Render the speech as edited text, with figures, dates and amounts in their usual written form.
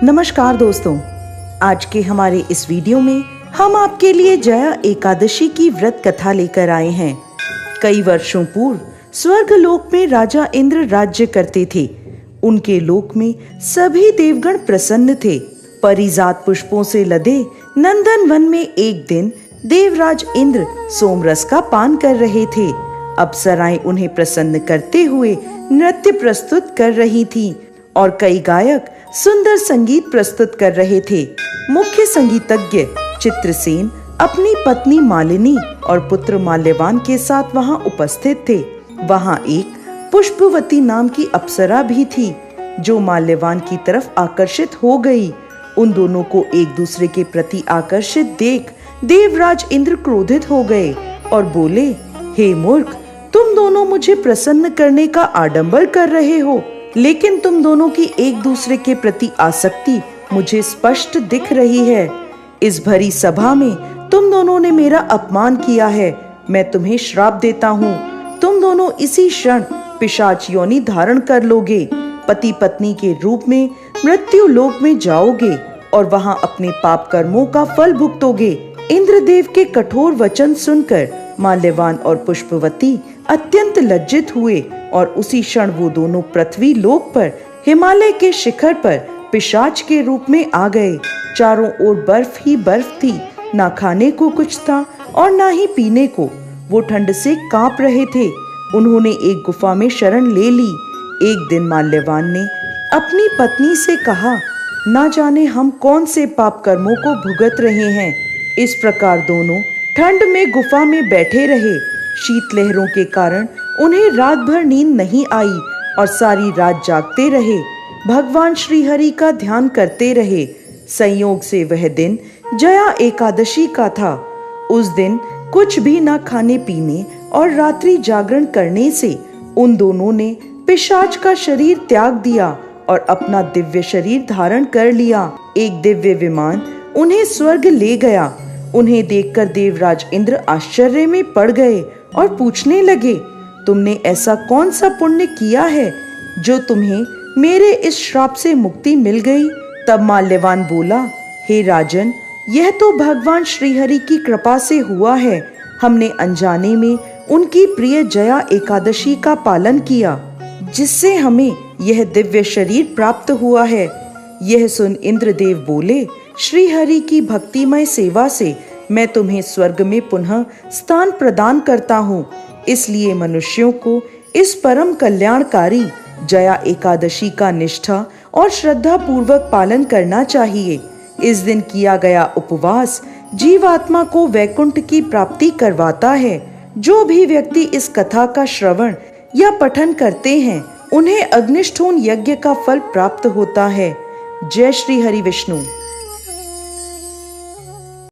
नमस्कार दोस्तों, आज के हमारे इस वीडियो में हम आपके लिए जया एकादशी की व्रत कथा लेकर आए हैं। कई वर्षों पूर्व स्वर्ग लोक में राजा इंद्र राज्य करते थे। उनके लोक में सभी देवगण प्रसन्न थे। परिजात पुष्पों से लदे नंदन वन में एक दिन देवराज इंद्र सोमरस का पान कर रहे थे। अप्सराएं उन्हें प्रसन्न करते हुए नृत्य प्रस्तुत कर रही थीं और कई गायक सुंदर संगीत प्रस्तुत कर रहे थे। मुख्य संगीतज्ञ चित्रसेन अपनी पत्नी मालिनी और पुत्र माल्यवान के साथ वहां उपस्थित थे। वहां एक पुष्पवती नाम की अप्सरा भी थी जो माल्यवान की तरफ आकर्षित हो गई। उन दोनों को एक दूसरे के प्रति आकर्षित देख देवराज इंद्र क्रोधित हो गए और बोले, हे मूर्ख, तुम दोनों मुझे प्रसन्न करने का आडंबर कर रहे हो, लेकिन तुम दोनों की एक दूसरे के प्रति आसक्ति मुझे स्पष्ट दिख रही है। इस भरी सभा में तुम दोनों ने मेरा अपमान किया है। मैं तुम्हें श्राप देता हूँ। तुम दोनों इसी क्षण पिशाच योनि धारण कर लोगे, पति पत्नी के रूप में मृत्यु लोक में जाओगे और वहां अपने पाप कर्मों का फल भुगतोगे। इंद्रदेव के कठोर वचन सुनकर माल्यवान और पुष्पवती अत्यंत लज्जित हुए और उसी क्षण वो दोनों पृथ्वी लोक पर हिमालय के शिखर पर पिशाच के रूप में आ गए। चारों ओर बर्फ ही बर्फ थी, ना खाने को कुछ था और ना ही पीने को। वो ठंड से कांप रहे थे। उन्होंने एक गुफा में शरण ले ली। एक दिन माल्यवान ने अपनी पत्नी से कहा, ना जाने हम कौन से पाप कर्मों को भुगत रहे हैं। इस प्रकार दोनों ठंड में गुफा में बैठे रहे। शीतलहरों के कारण उन्हें रात भर नींद नहीं आई और सारी रात जागते रहे। भगवान श्री हरि का ध्यान करते रहे। संयोग से वह दिन जया एकादशी का था। उस दिन कुछ भी ना खाने पीने और रात्रि जागरण करने से उन दोनों ने पिशाच का शरीर त्याग दिया और अपना दिव्य शरीर धारण कर लिया। एक दिव्य विमान उन्हें स्वर्ग ले गया। उन्हें देखकर देवराज इंद्र आश्चर्य में पड़ गए और पूछने लगे, तुमने ऐसा कौन सा पुण्य किया है जो तुम्हें मेरे इस श्राप से मुक्ति मिल गई? तब माल्यवान बोला, हे राजन, यह तो भगवान श्रीहरि की कृपा से हुआ है। हमने अनजाने में उनकी प्रिय जया एकादशी का पालन किया, जिससे हमें यह दिव्य शरीर प्राप्त हुआ है। यह सुन इंद्रदेव बोले, श्रीहरि की भक्तिमय सेवा से मैं तुम्हें स्वर्ग में पुनः स्थान प्रदान करता हूँ। इसलिए मनुष्यों को इस परम कल्याणकारी जया एकादशी का निष्ठा और श्रद्धा पूर्वक पालन करना चाहिए। इस दिन किया गया उपवास जीवात्मा को वैकुंठ की प्राप्ति करवाता है। जो भी व्यक्ति इस कथा का श्रवण या पठन करते हैं उन्हें अग्निष्ठोम यज्ञ का फल प्राप्त होता है। जय श्री हरि विष्णु।